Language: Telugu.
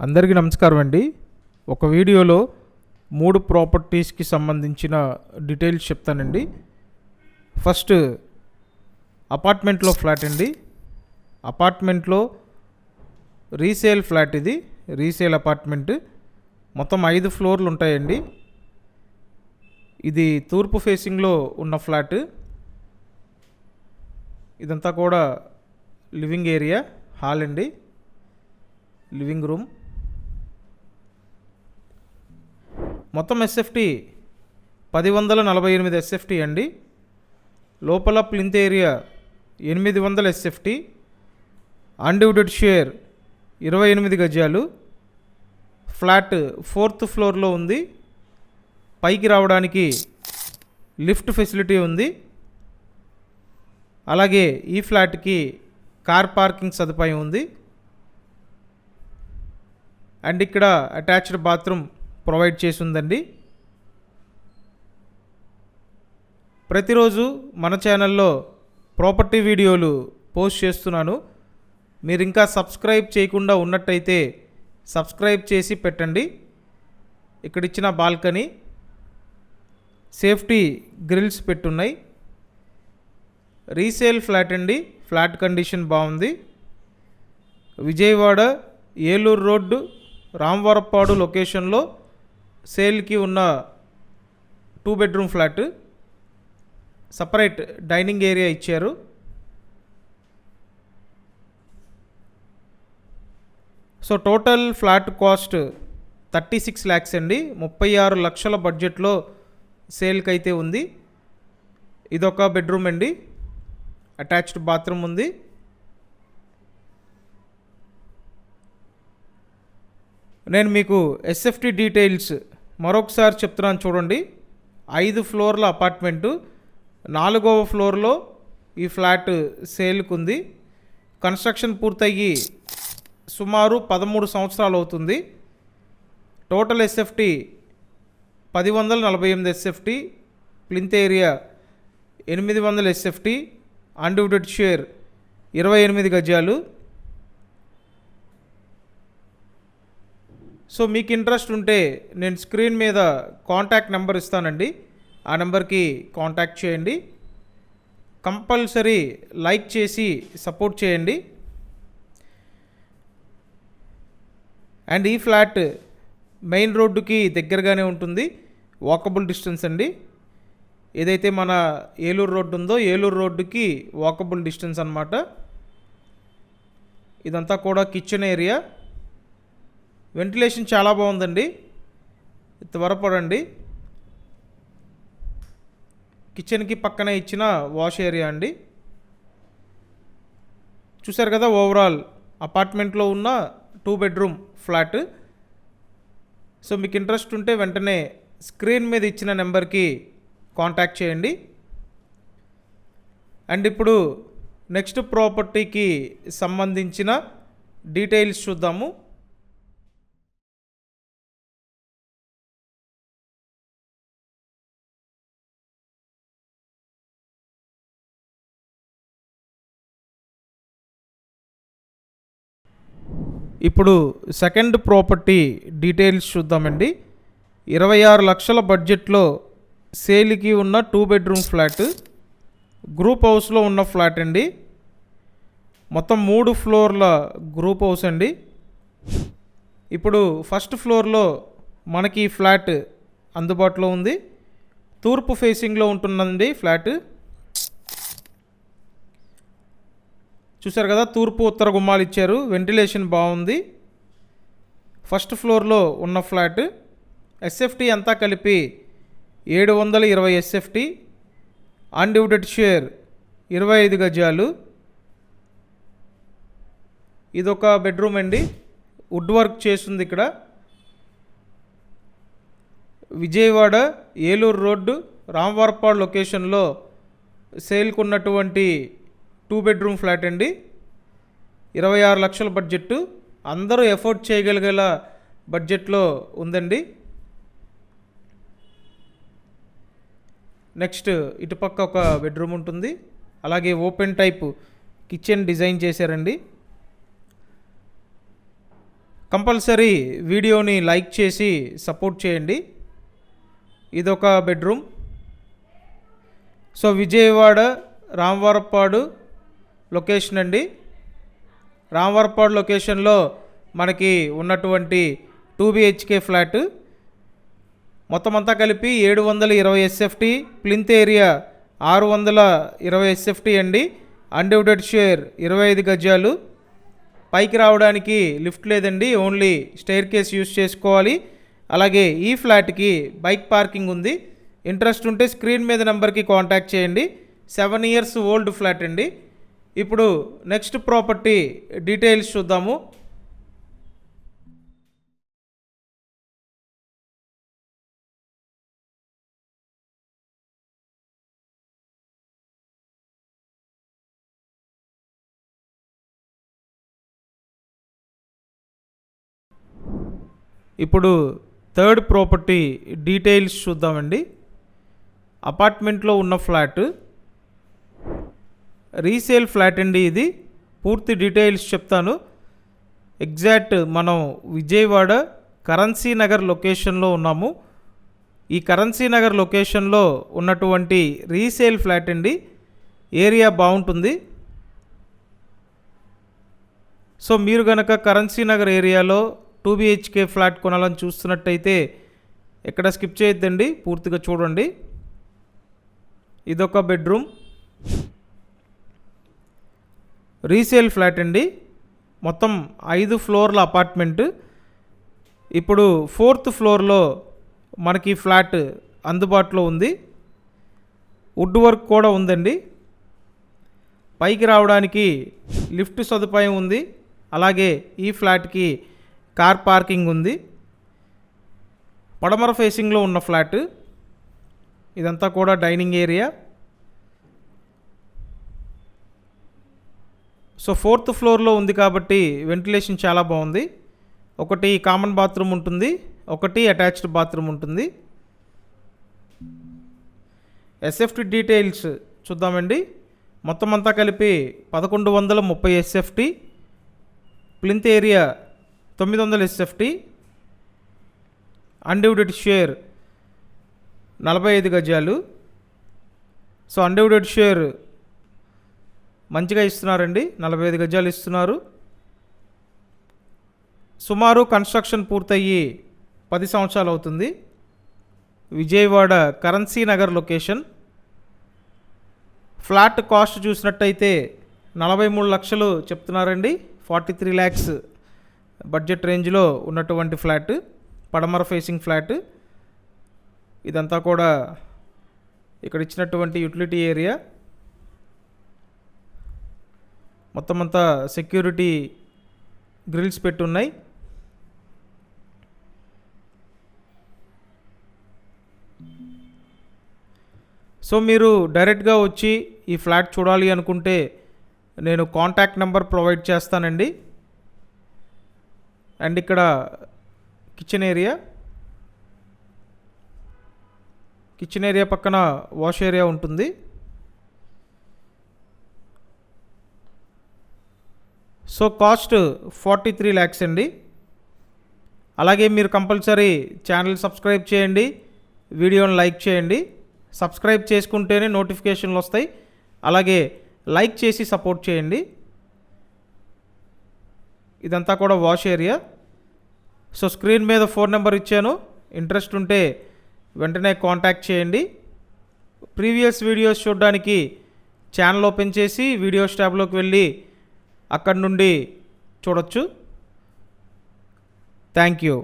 అందరికీ నమస్కారం అండి. ఒక వీడియోలో 3 ప్రాపర్టీస్కి సంబంధించిన డీటెయిల్స్ చెప్తానండి. ఫస్ట్ అపార్ట్మెంట్లో ఫ్లాట్ అండి. అపార్ట్మెంట్లో రీసేల్ ఫ్లాట్, ఇది రీసేల్ అపార్ట్మెంట్. మొత్తం 5 ఫ్లోర్లు ఉంటాయండి. ఇది తూర్పు ఫేసింగ్లో ఉన్న ఫ్లాట్. ఇదంతా కూడా లివింగ్ ఏరియా, హాల్ అండి, లివింగ్ రూమ్. మొత్తం ఎస్ఎఫ్టీ 1048 ఎస్ఎఫ్టీ అండి. లోపల plinth area 800 SFT. Undivided share 28 గజాలు. ఫ్లాట్ 4th ఫ్లోర్లో ఉంది. పైకి రావడానికి లిఫ్ట్ ఫెసిలిటీ ఉంది. అలాగే ఈ ఫ్లాట్కి కార్ పార్కింగ్ సదుపాయం ఉంది. అండ్ ఇక్కడ అటాచ్డ్ బాత్రూమ్ ప్రొవైడ్ చేసి ఉందండి. ప్రతిరోజు మన ఛానల్లో ప్రాపర్టీ వీడియోలు పోస్ట్ చేస్తున్నాను. మీరు ఇంకా సబ్స్క్రైబ్ చేయకుండా ఉన్నట్టయితే సబ్స్క్రైబ్ చేసి పెట్టండి. ఇక్కడ ఇచ్చిన బాల్కనీ, సేఫ్టీ గ్రిల్స్ పెట్టున్నాయి. రీసేల్ ఫ్లాట్ అండి. ఫ్లాట్ కండిషన్ బాగుంది. విజయవాడ ఏలూరు రోడ్డు రామవరప్పాడు లొకేషన్లో సేల్కి ఉన్న 2 bedroom flat. Separate dining area ఇచ్చారు. So total flat cost 36 lakhs అండి. 36 లక్షల బడ్జెట్లో సేల్కి అయితే ఉంది. ఇదొక బెడ్రూమ్ అండి. అటాచ్డ్ బాత్రూమ్ ఉంది. నేను మీకు ఎస్ఎఫ్టీ డీటెయిల్స్ మరొకసారి చెప్తున్నాను చూడండి. 5 ఫ్లోర్ల అపార్ట్మెంటు. 4వ ఫ్లోర్లో ఈ ఫ్లాట్ సేల్కి ఉంది. కన్స్ట్రక్షన్ పూర్తయ్యి సుమారు 13 సంవత్సరాలు అవుతుంది. Total SFT 1048 SFT. Plinth area 800 SFT. Undivided share 28 గజాలు. సో మీకు ఇంట్రెస్ట్ ఉంటే నేను స్క్రీన్ మీద కాంటాక్ట్ నెంబర్ ఇస్తానండి. ఆ నెంబర్కి కాంటాక్ట్ చేయండి. కంపల్సరీ లైక్ చేసి సపోర్ట్ చేయండి. అండ్ ఈ ఫ్లాట్ మెయిన్ రోడ్డుకి దగ్గరగానే ఉంటుంది. వాకబుల్ డిస్టెన్స్ అండి. ఏదైతే మన ఏలూరు రోడ్డు ఉందో ఏలూరు రోడ్డుకి వాకబుల్ డిస్టెన్స్ అన్నమాట. ఇదంతా కూడా కిచెన్ ఏరియా. వెంటిలేషన్ చాలా బాగుందండి. త్వరపడండి. కిచెన్కి పక్కనే ఇచ్చిన వాష్ ఏరియా అండి. చూసారు కదా, ఓవరాల్ అపార్ట్మెంట్లో ఉన్న 2 బెడ్రూమ్ ఫ్లాట్. సో మీకు ఇంట్రెస్ట్ ఉంటే వెంటనే స్క్రీన్ మీద ఇచ్చిన నెంబర్కి కాంటాక్ట్ చేయండి. అండ్ ఇప్పుడు నెక్స్ట్ ప్రాపర్టీకి సంబంధించిన డీటెయిల్స్ చూద్దాము. ఇప్పుడు సెకండ్ ప్రాపర్టీ డీటెయిల్స్ చూద్దామండి. 26 లక్షల బడ్జెట్లో సేల్కి ఉన్న 2 బెడ్రూమ్ ఫ్లాట్. గ్రూప్ హౌస్లో ఉన్న ఫ్లాట్ అండి. మొత్తం 3 ఫ్లోర్ల గ్రూప్ హౌస్ అండి. ఇప్పుడు ఫస్ట్ ఫ్లోర్లో మనకి ఫ్లాట్ అందుబాటులో ఉంది. తూర్పు ఫేసింగ్లో ఉంటుందండి ఫ్లాట్. చూసారు కదా, తూర్పు ఉత్తర గుమ్మాలు ఇచ్చారు. వెంటిలేషన్ బాగుంది. ఫస్ట్ ఫ్లోర్లో ఉన్న ఫ్లాట్. ఎస్ఎఫ్టీ అంతా కలిపి 720 ఎస్ఎఫ్టీ. అన్డివిడెడ్ షేర్ 25 గజాలు. ఇదొక బెడ్రూమ్ అండి. వుడ్ వర్క్ చేస్తుంది ఇక్కడ. విజయవాడ ఏలూరు రోడ్డు రామవరప్పాడు లొకేషన్లో సేల్కున్నటువంటి 2 బెడ్రూమ్ ఫ్లాట్ అండి. 26 లక్షల బడ్జెట్. అందరూ ఎఫోర్డ్ చేయగలిగేలా బడ్జెట్లో ఉందండి. నెక్స్ట్ ఇటుపక్క ఒక బెడ్రూమ్ ఉంటుంది. అలాగే ఓపెన్ టైప్ కిచెన్ డిజైన్ చేశారండి. కంపల్సరీ వీడియోని లైక్ చేసి సపోర్ట్ చేయండి. ఇదొక bedroom. So Vijayawada Ramavarappadu location అండి. రామవరప్పాడు లొకేషన్లో మనకి ఉన్నటువంటి 2 BHK ఫ్లాట్. మొత్తం అంతా కలిపి 720 SFT, ప్లింత్ ఏరియా 620 SFT అండి. అన్డివైడెడ్ షేర్ 25 గజాలు. పైకి రావడానికి లిఫ్ట్ లేదండి, ఓన్లీ స్టైర్ కేస్ యూస్ చేసుకోవాలి. అలాగే ఈ ఫ్లాట్కి బైక్ పార్కింగ్ ఉంది. ఇంట్రెస్ట్ ఉంటే స్క్రీన్ మీద నెంబర్కి కాంటాక్ట్ చేయండి. 7 years ఓల్డ్ ఫ్లాట్ అండి. ఇప్పుడు నెక్స్ట్ ప్రాపర్టీ డీటెయిల్స్ చూద్దాము. ఇప్పుడు థర్డ్ ప్రాపర్టీ డీటెయిల్స్ చూద్దామండి. అపార్ట్మెంట్లో ఉన్న ఫ్లాట్, రీసేల్ ఫ్లాట్ అండి. ఇది పూర్తి డీటెయిల్స్ చెప్తాను. ఎగ్జాక్ట్ మనం విజయవాడ కరెన్సీ నగర్ లొకేషన్లో ఉన్నాము. ఈ కరెన్సీ నగర్ లొకేషన్లో ఉన్నటువంటి రీసేల్ ఫ్లాట్ అండి. ఏరియా బాగుంటుంది. సో మీరు కనుక కరెన్సీ నగర్ ఏరియాలో 2 BHK ఫ్లాట్ కొనాలని చూస్తున్నట్టయితే ఎక్కడ స్కిప్ చేయొద్దండి, పూర్తిగా చూడండి. ఇదొక బెడ్రూమ్, రీసేల్ ఫ్లాట్ అండి. మొత్తం 5 ఫ్లోర్ల అపార్ట్మెంట్. ఇప్పుడు 4th ఫ్లోర్లో మనకి ఫ్లాట్ అందుబాటులో ఉంది. వుడ్ వర్క్ కూడా ఉందండి. పైకి రావడానికి లిఫ్ట్ సదుపాయం ఉంది. అలాగే ఈ ఫ్లాట్కి కార్ పార్కింగ్ ఉంది. పడమర ఫేసింగ్లో ఉన్న ఫ్లాట్. ఇదంతా కూడా డైనింగ్ ఏరియా. సో 4th ఫ్లోర్లో ఉంది కాబట్టి వెంటిలేషన్ చాలా బాగుంది. ఒకటి కామన్ బాత్రూమ్ ఉంటుంది, ఒకటి అటాచ్డ్ బాత్రూమ్ ఉంటుంది. SFT డీటెయిల్స్ చూద్దామండి. మొత్తం అంతా కలిపి 1130 SFT, plinth area 900 SFT, undivided share 45 గజాలు. సో అన్డివైడెడ్ షేర్ మంచిగా ఇస్తున్నారండి, 45 గజాలు ఇస్తున్నారు. సుమారు కన్స్ట్రక్షన్ పూర్తయ్యి 10 సంవత్సరాలు అవుతుంది. Vijayawada currency Nagar location. Flat cost చూసినట్టయితే 43 లక్షలు చెప్తున్నారండి. 43 lakhs బడ్జెట్ రేంజ్లో ఉన్నటువంటి ఫ్లాట్, పడమర ఫేసింగ్ ఫ్లాట్. ఇదంతా కూడా ఇక్కడ ఇచ్చినటువంటి యూటిలిటీ ఏరియా. మొత్తం అంతా సెక్యూరిటీ గ్రిల్స్ పెట్టున్నాయి. సో మీరు డైరెక్ట్గా వచ్చి ఈ ఫ్లాట్ చూడాలి అనుకుంటే నేను కాంటాక్ట్ నెంబర్ ప్రొవైడ్ చేస్తానండి. అండ్ ఇక్కడ కిచెన్ ఏరియా పక్కన వాష్ ఏరియా ఉంటుంది. సో కాస్ట్ 43 lakhs అండి. అలాగే మీరు కంపల్సరీ ఛానల్ సబ్స్క్రైబ్ చేయండి, వీడియోని లైక్ చేయండి. సబ్స్క్రైబ్ చేసుకుంటేనే నోటిఫికేషన్లు వస్తాయి. అలాగే లైక్ చేసి సపోర్ట్ చేయండి. ఇదంతా కూడా వాష్ ఏరియా. సో స్క్రీన్ మీద ఫోన్ నెంబర్ ఇచ్చాను, ఇంట్రెస్ట్ ఉంటే వెంటనే కాంటాక్ట్ చేయండి. ప్రీవియస్ వీడియోస్ చూడడానికి ఛానల్ ఓపెన్ చేసి వీడియోస్ ట్యాబ్లోకి వెళ్ళి అక్కడి నుండి చూడొచ్చు. Thank you.